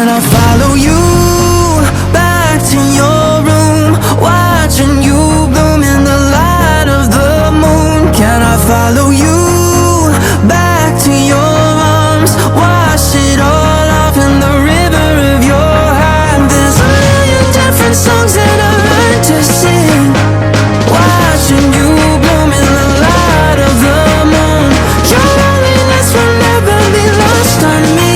Can I follow you back to your room, watching you bloom in the light of the moon? Can I follow you back to your arms, wash it all off in the river of your heart? There's a million different songs that I learned to sing, watching you bloom in the light of the moon. Your loneliness will never be lost on me,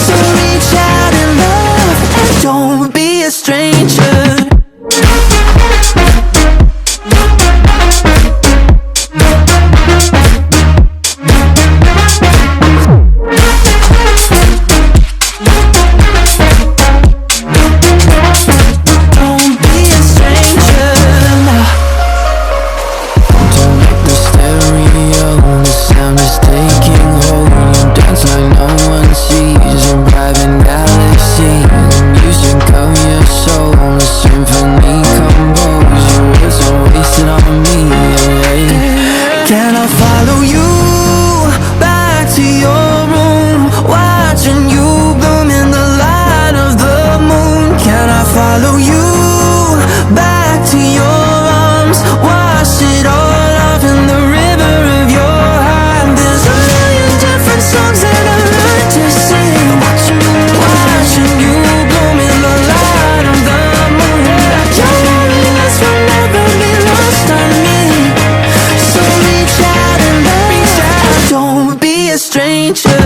so reach out and love, and don't be a stranger. Can I follow you back to your room, watching you bloom in the light of the moon? Can I follow you back to your arms, wash it all off in the river of your heart? There's a million different songs that I learned to sing, watching you bloom in the light of the moon. Your loneliness will never be lost on me, so reach out and love, don't be a stranger.